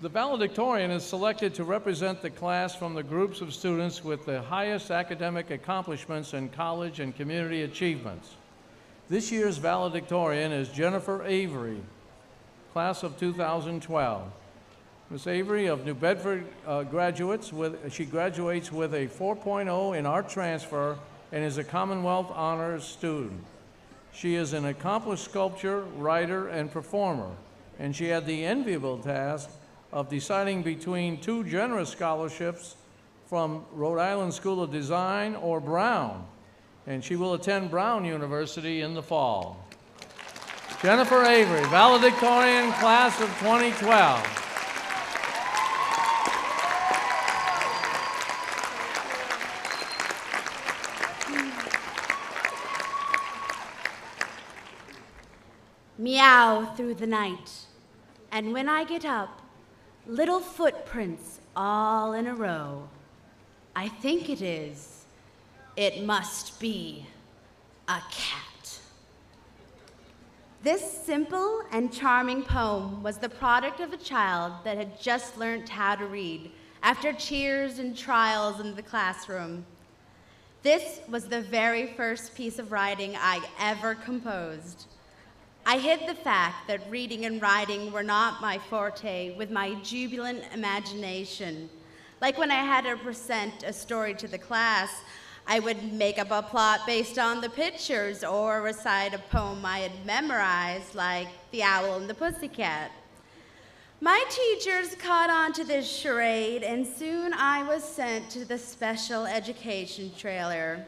The valedictorian is selected to represent the class from the groups of students with the highest academic accomplishments in college and community achievements. This year's valedictorian is Jennifer Avery, class of 2012. Ms. Avery of New Bedford graduates with a 4.0 in art transfer and is a Commonwealth Honors student. She is an accomplished sculptor, writer, and performer, and she had the enviable task of deciding between two generous scholarships from Rhode Island School of Design or Brown, and she will attend Brown University in the fall. Jennifer Avery, valedictorian, class of 2012. Meow through the night, and when I get up, little footprints all in a row. I think it must be a cat. This simple and charming poem was the product of a child that had just learned how to read after cheers and trials in the classroom. This was the very first piece of writing I ever composed. I hid the fact that reading and writing were not my forte with my jubilant imagination. Like when I had to present a story to the class, I would make up a plot based on the pictures or recite a poem I had memorized, like The Owl and the Pussycat. My teachers caught on to this charade, and soon I was sent to the special education trailer.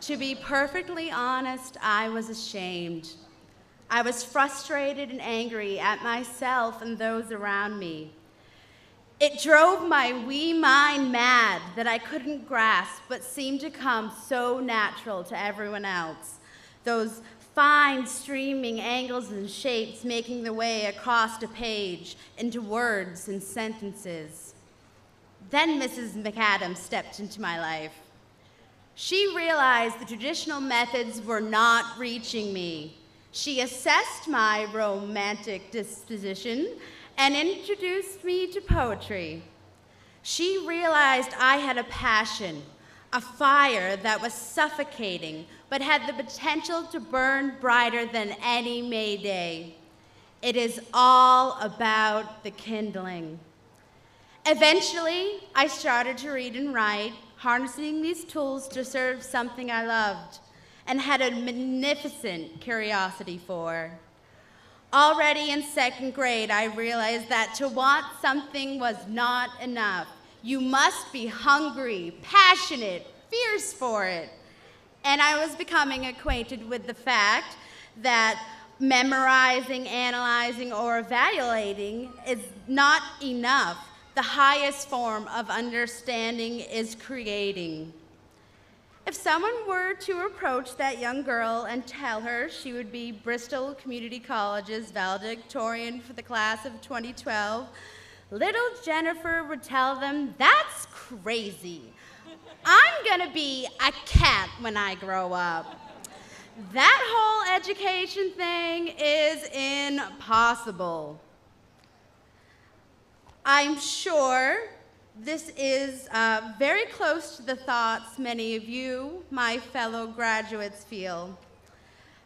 To be perfectly honest, I was ashamed. I was frustrated and angry at myself and those around me. It drove my wee mind mad that I couldn't grasp what seemed to come so natural to everyone else. Those fine streaming angles and shapes making their way across a page into words and sentences. Then Mrs. McAdams stepped into my life. She realized the traditional methods were not reaching me. She assessed my romantic disposition and introduced me to poetry. She realized I had a passion, a fire that was suffocating, but had the potential to burn brighter than any May Day. It is all about the kindling. Eventually, I started to read and write, harnessing these tools to serve something I loved and had a magnificent curiosity for. Already in second grade, I realized that to want something was not enough. You must be hungry, passionate, fierce for it. And I was becoming acquainted with the fact that memorizing, analyzing, or evaluating is not enough. The highest form of understanding is creating. If someone were to approach that young girl and tell her she would be Bristol Community College's valedictorian for the class of 2012, little Jennifer would tell them, "That's crazy. I'm gonna be a cat when I grow up. That whole education thing is impossible." I'm sure this is very close to the thoughts many of you, my fellow graduates, feel.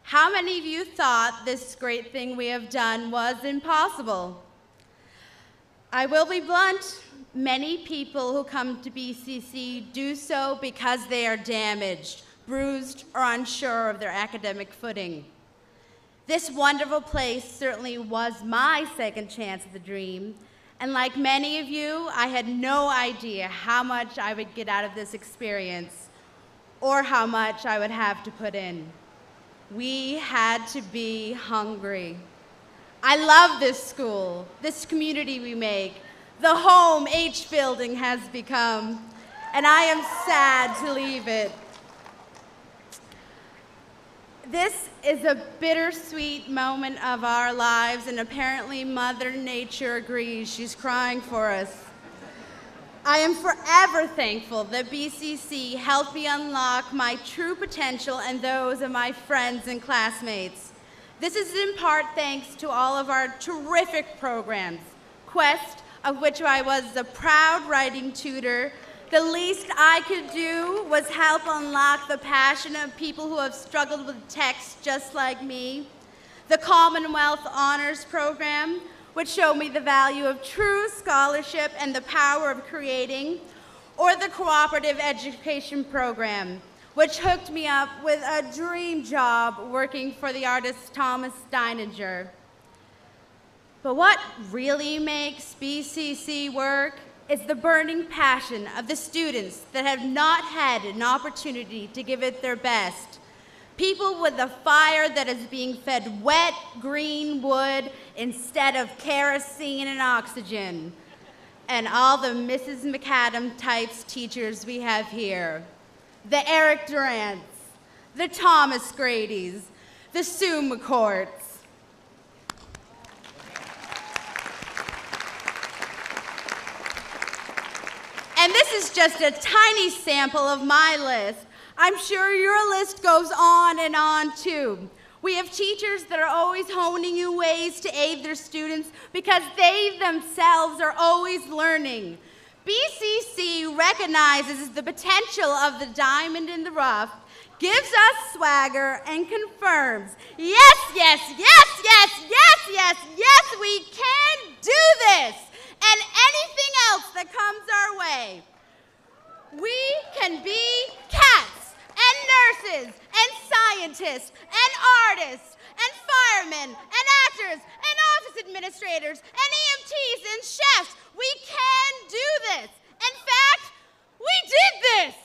How many of you thought this great thing we have done was impossible? I will be blunt. Many people who come to BCC do so because they are damaged, bruised, or unsure of their academic footing. This wonderful place certainly was my second chance at the dream. And like many of you, I had no idea how much I would get out of this experience or how much I would have to put in. We had to be hungry. I love this school, this community we make, the home H building has become, and I am sad to leave it. This is a bittersweet moment of our lives, and apparently Mother Nature agrees. She's crying for us. I am forever thankful that BCC helped me unlock my true potential and those of my friends and classmates. This is in part thanks to all of our terrific programs: Quest, of which I was a proud writing tutor, the least I could do was help unlock the passion of people who have struggled with text just like me. The Commonwealth Honors Program, which showed me the value of true scholarship and the power of creating, or the Cooperative Education Program, which hooked me up with a dream job working for the artist Thomas Steininger. But what really makes BCC work is the burning passion of the students that have not had an opportunity to give it their best. People with a fire that is being fed wet, green wood instead of kerosene and oxygen. And all the Mrs. McAdam types teachers we have here. The Eric Durants, the Thomas Grady's, the Sue McCourts. And this is just a tiny sample of my list. I'm sure your list goes on and on too. We have teachers that are always honing new ways to aid their students because they themselves are always learning. BCC recognizes the potential of the diamond in the rough, gives us swagger, and confirms, yes, yes, yes, yes, yes, yes, yes, we can do this, and anything else that comes our way. We can be cats, and nurses, and scientists, and artists, and firemen, and actors, and office administrators, and EMTs, and chefs. We can do this. In fact, we did this.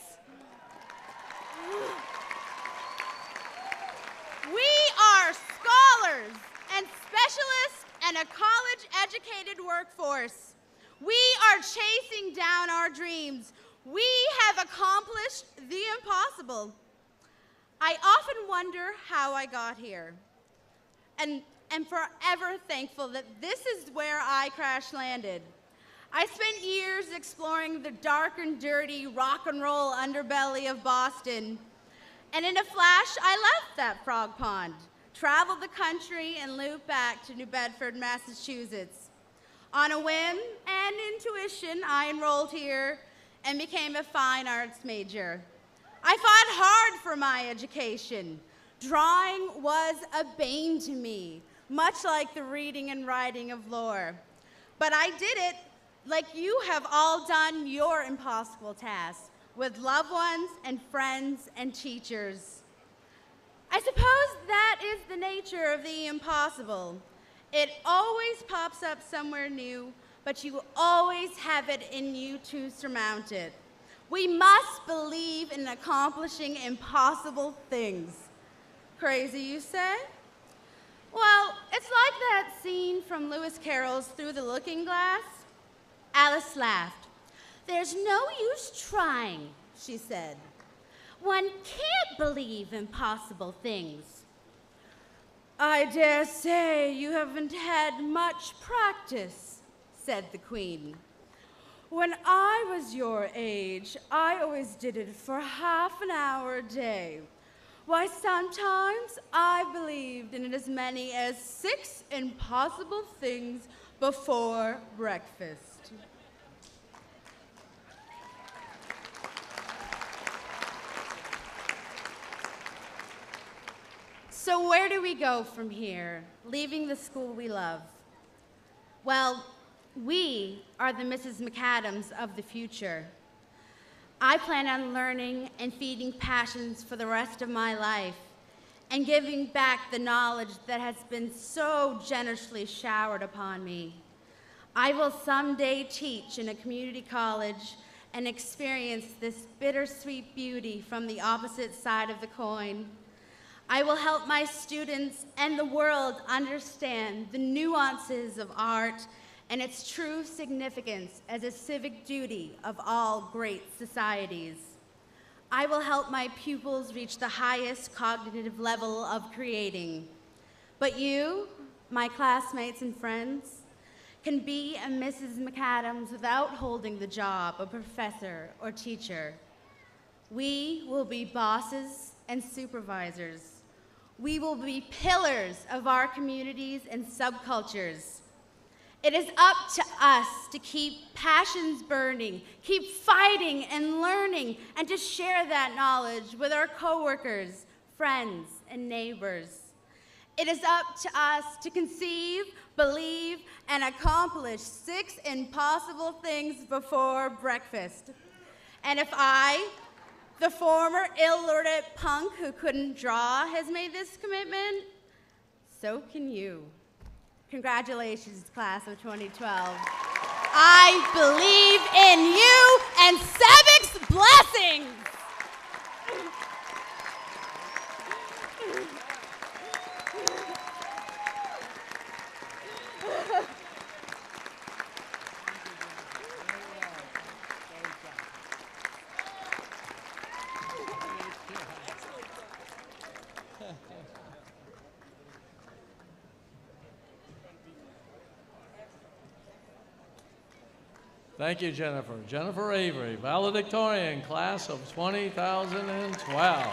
We are scholars and specialists and a college-educated workforce. We are chasing down our dreams. We have accomplished the impossible. I often wonder how I got here, and am forever thankful that this is where I crash landed. I spent years exploring the dark and dirty rock and roll underbelly of Boston, and in a flash, I left that frog pond, traveled the country, and looped back to New Bedford, Massachusetts. On a whim and intuition, I enrolled here and became a fine arts major. I fought hard for my education. Drawing was a bane to me, much like the reading and writing of lore. But I did it like you have all done your impossible task, with loved ones and friends and teachers. I suppose that is the nature of the impossible. It always pops up somewhere new, but you always have it in you to surmount it. We must believe in accomplishing impossible things. Crazy, you say? Well, it's like that scene from Lewis Carroll's Through the Looking Glass. Alice laughed. "There's no use trying," she said. "One can't believe impossible things." "I dare say you haven't had much practice," said the Queen. "When I was your age, I always did it for half an hour a day. Why, sometimes I believed in as many as 6 impossible things before breakfast." So where do we go from here, leaving the school we love? Well, we are the Mrs. McAdams of the future. I plan on learning and feeding passions for the rest of my life and giving back the knowledge that has been so generously showered upon me. I will someday teach in a community college and experience this bittersweet beauty from the opposite side of the coin. I will help my students and the world understand the nuances of art and its true significance as a civic duty of all great societies. I will help my pupils reach the highest cognitive level of creating. But you, my classmates and friends, can be a Mrs. McAdams without holding the job of professor or teacher. We will be bosses and supervisors. We will be pillars of our communities and subcultures. It is up to us to keep passions burning, keep fighting and learning, and to share that knowledge with our coworkers, friends, and neighbors. It is up to us to conceive, believe, and accomplish 6 impossible things before breakfast. And if I, the former ill-literate punk who couldn't draw, has made this commitment, so can you. Congratulations, class of 2012. I believe in you and Sevic's blessings. Thank you, Jennifer. Jennifer Avery, valedictorian, class of 2012.